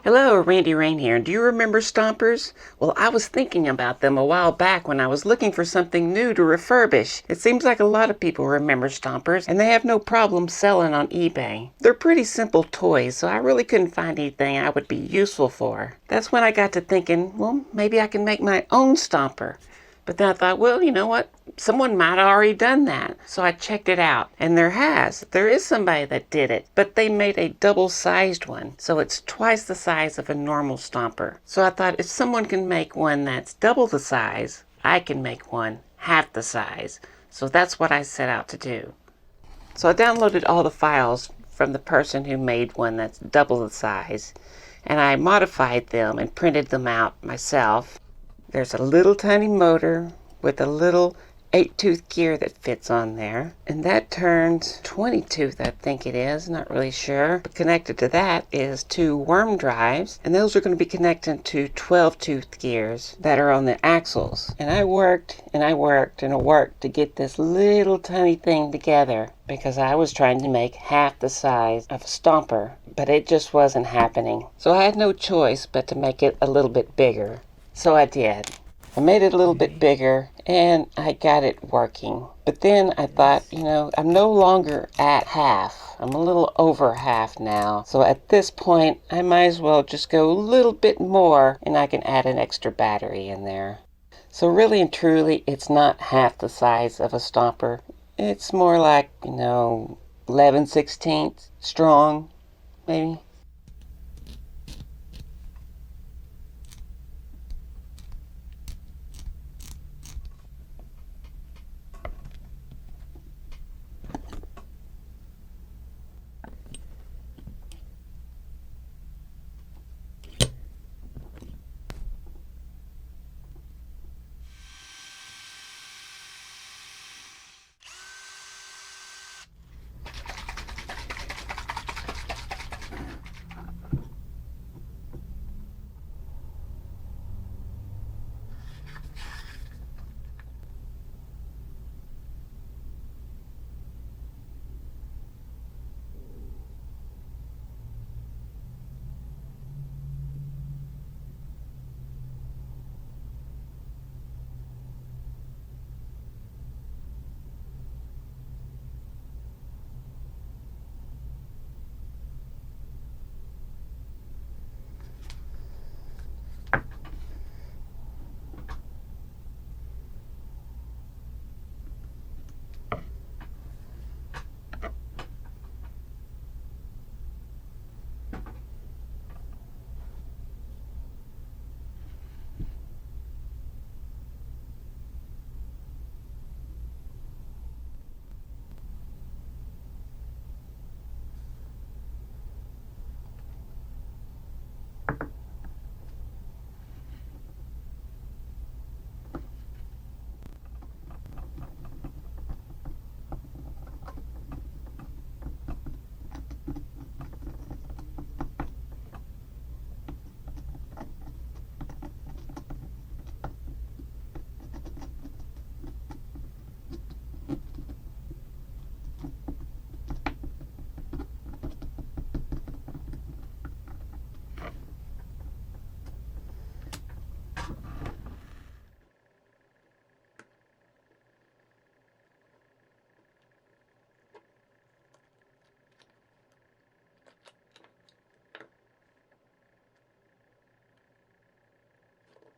Hello, Randy Rain here. Do you remember Stompers? Well, I was thinking about them a while back when I was looking for something new to refurbish. It seems like a lot of people remember Stompers, and they have no problem selling on eBay. They're pretty simple toys, so I really couldn't find anything I would be useful for. That's when I got to thinking, well, maybe I can make my own Stomper. But then I thought, well, you know what? Someone might have already done that. So I checked it out. And there is somebody that did it. But they made a double-sized one. So it's twice the size of a normal Stomper. So I thought if someone can make one that's double the size, I can make one half the size. So that's what I set out to do. So I downloaded all the files from the person who made one that's double the size. And I modified them and printed them out myself. There's a little tiny motor with a little 8-tooth gear that fits on there. And that turns 20-tooth, I think it is, not really sure. But connected to that is 2 worm drives. And those are going to be connected to 12-tooth gears that are on the axles. And I worked and I worked and I worked to get this little tiny thing together because I was trying to make half the size of a Stomper. But it just wasn't happening. So I had no choice but to make it a little bit bigger. So I did. I made it a little bit bigger and I got it working. But then I thought, I'm no longer at half. I'm a little over half now. So at this point, I might as well just go a little bit more and I can add an extra battery in there. So really and truly, it's not half the size of a Stomper. It's more like, 11/16 strong, maybe.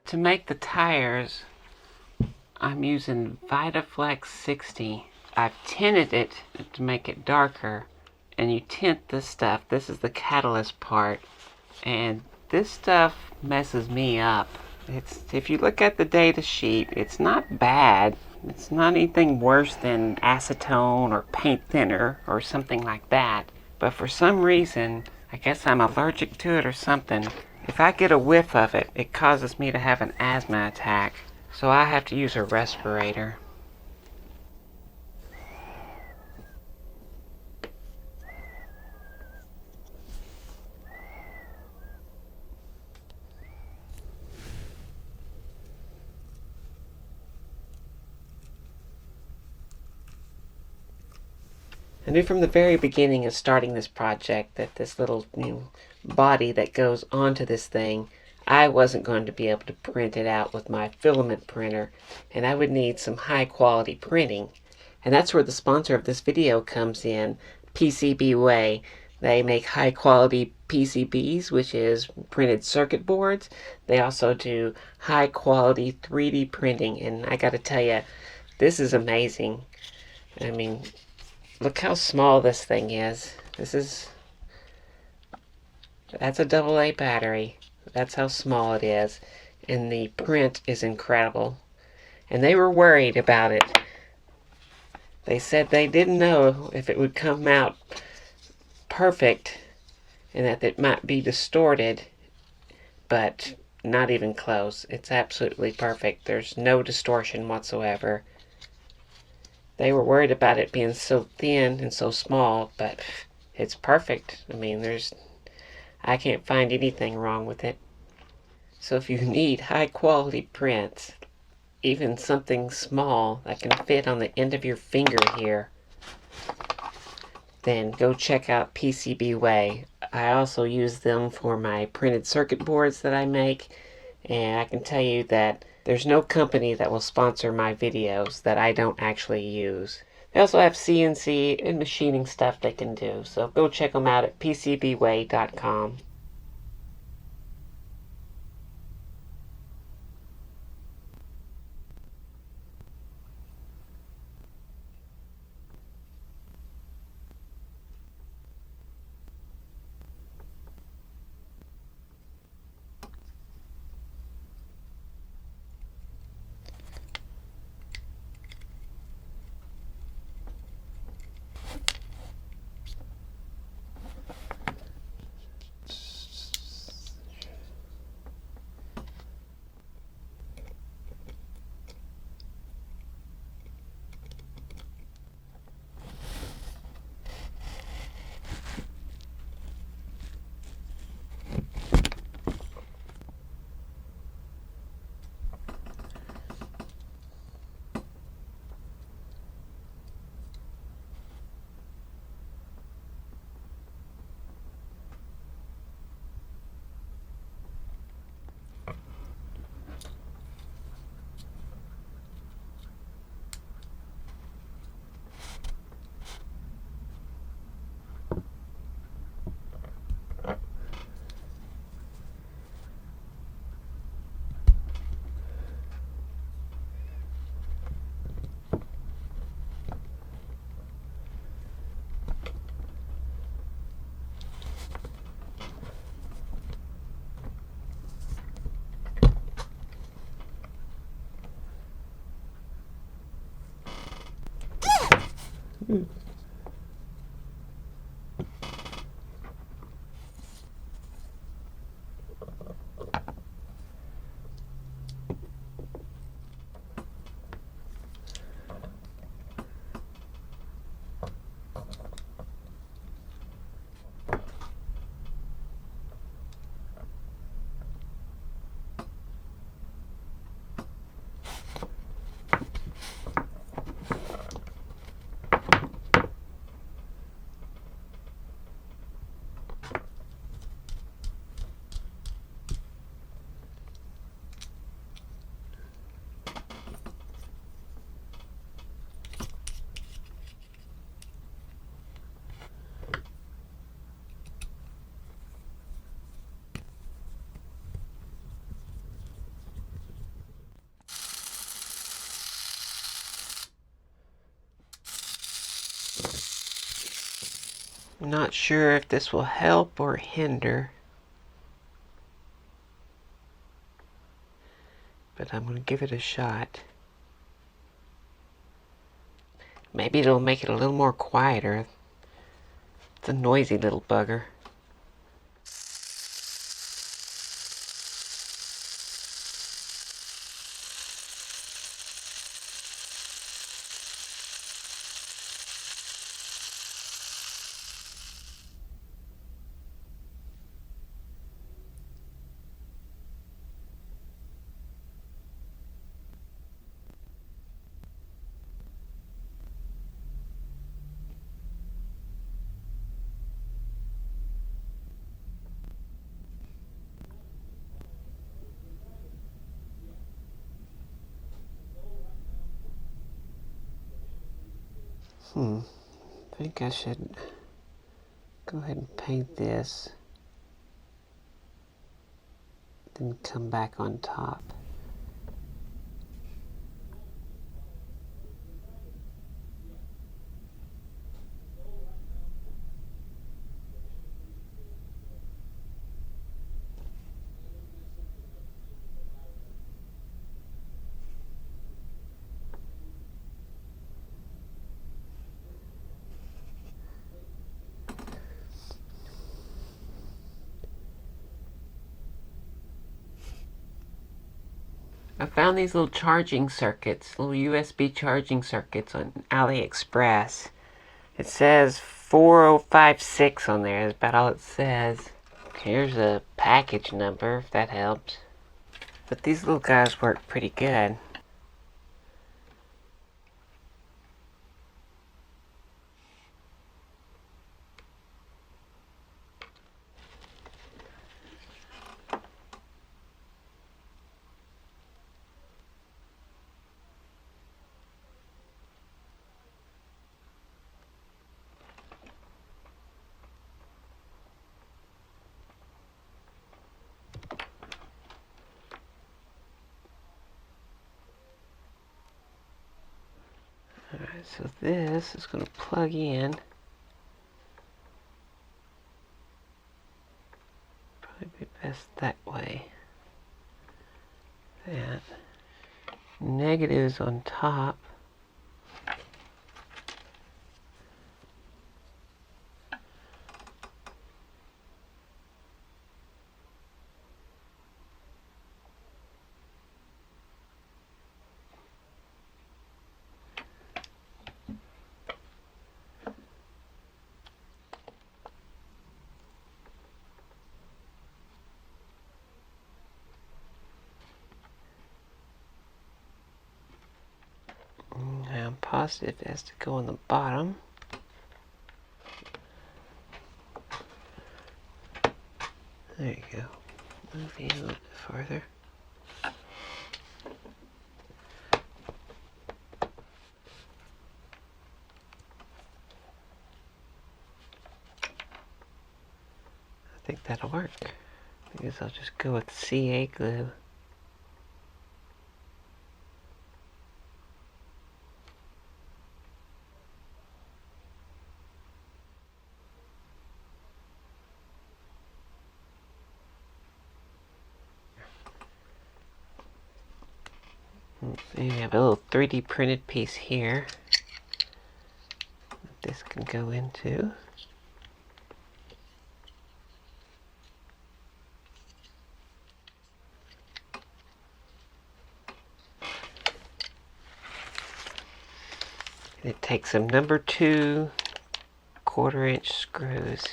To make the tires, I'm using Vitaflex 60. I've tinted it to make it darker, and you tint this stuff. This is the catalyst part, and this stuff messes me up. If you look at the data sheet, it's not bad. It's not anything worse than acetone or paint thinner or something like that. But for some reason, I guess I'm allergic to it or something. If I get a whiff of it, it causes me to have an asthma attack. So I have to use a respirator. I knew from the very beginning of starting this project that this little body that goes onto this thing, I wasn't going to be able to print it out with my filament printer, and I would need some high quality printing. And that's where the sponsor of this video comes in, PCBWay. They make high quality PCBs, which is printed circuit boards. They also do high quality 3D printing, and I gotta tell you, this is amazing. I mean, look how small this thing is. That's a AA battery. That's how small it is. And the print is incredible. And they were worried about it. They said they didn't know if it would come out perfect and that it might be distorted, but not even close. It's absolutely perfect. There's no distortion whatsoever. They were worried about it being so thin and so small, but it's perfect. I mean, I can't find anything wrong with it. So if you need high quality prints, even something small that can fit on the end of your finger here, then go check out PCBWay. I also use them for my printed circuit boards that I make, and I can tell you that there's no company that will sponsor my videos that I don't actually use. They also have CNC and machining stuff they can do, so go check them out at PCBWay.com. I'm not sure if this will help or hinder, but I'm going to give it a shot. Maybe it'll make it a little more quieter. It's a noisy little bugger. I think I should go ahead and paint this, then come back on top. I found these little charging circuits, little USB charging circuits on AliExpress. It says 4056 on there. That's about all it says. Here's a package number, if that helps. But these little guys work pretty good. Alright, so this is going to plug in. Probably be best that way. That. Negatives on top. I'm positive it has to go on the bottom. There you go. Move in a little bit farther. I think that'll work. I guess I'll just go with CA glue. So you have a little 3D printed piece here that this can go into. And it takes some number 2 1/4-inch screws.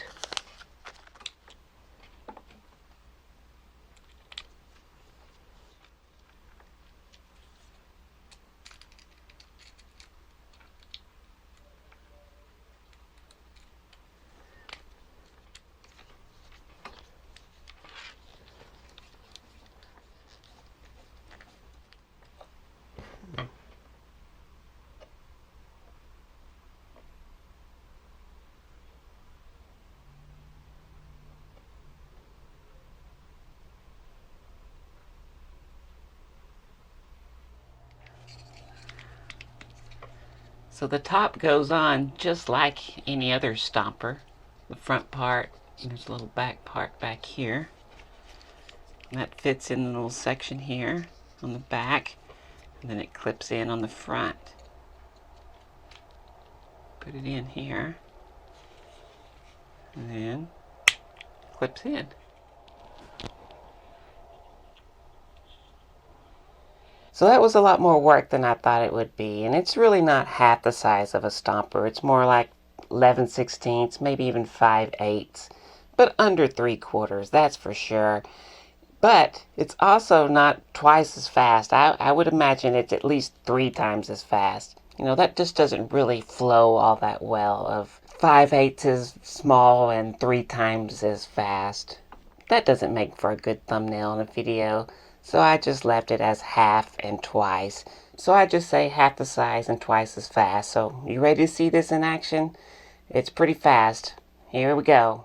So the top goes on just like any other stomper. The front part, and there's a little back part back here. And that fits in the little section here on the back, and then it clips in on the front. Put it in here, and then clips in. So that was a lot more work than I thought it would be, and it's really not half the size of a stomper. It's more like 11/16, maybe even 5/8, but under 3/4, that's for sure. But it's also not twice as fast. I would imagine it's at least 3 times as fast. You know, that just doesn't really flow all that well, of 5/8 as small and 3 times as fast. That doesn't make for a good thumbnail in a video. So I just left it as half and twice, So I just say half the size and twice as fast. So you ready to see this in action? It's pretty fast. Here we go.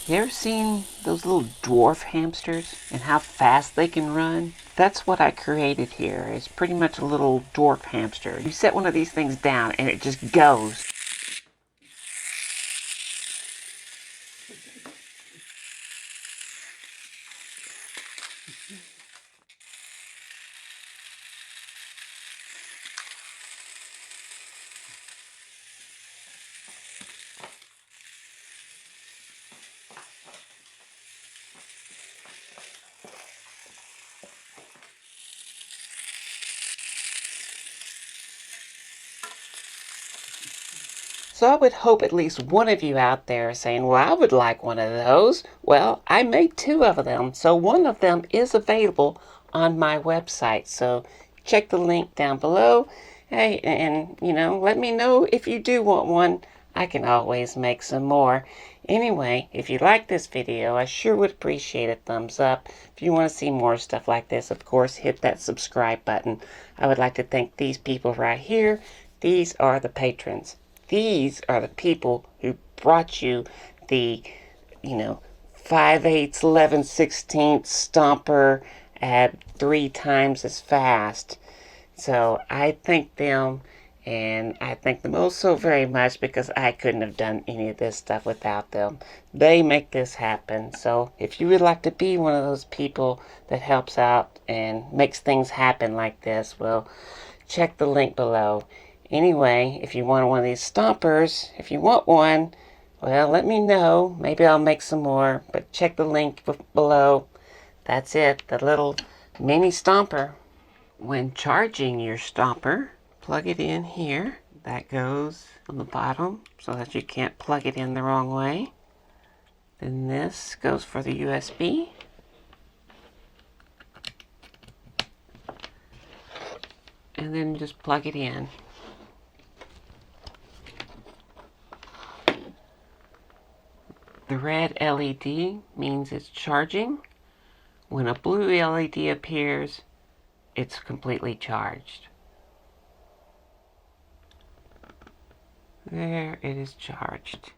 You ever seen those little dwarf hamsters and how fast they can run? That's what I created here. It's pretty much a little dwarf hamster. You set one of these things down and it just goes. So I would hope at least one of you out there is saying, well, I would like one of those. Well, I made two of them. So one of them is available on my website. So check the link down below. Hey, and let me know if you do want one. I can always make some more. Anyway, if you like this video, I sure would appreciate a thumbs up. If you want to see more stuff like this, of course, hit that subscribe button. I would like to thank these people right here. These are the patrons. These are the people who brought you the, 5/8, 11/16 stomper at 3 times as fast. So I thank them, and I thank them oh so very much because I couldn't have done any of this stuff without them. They make this happen. So if you would like to be one of those people that helps out and makes things happen like this, well, check the link below. Anyway, if you want one of these stompers, if you want one, well, let me know. Maybe I'll make some more, but check the link below. That's it, the little mini stomper. When charging your stomper, plug it in here. That goes on the bottom so that you can't plug it in the wrong way. Then this goes for the USB. And then just plug it in. The red LED means it's charging. When a blue LED appears, it's completely charged. There, it is charged.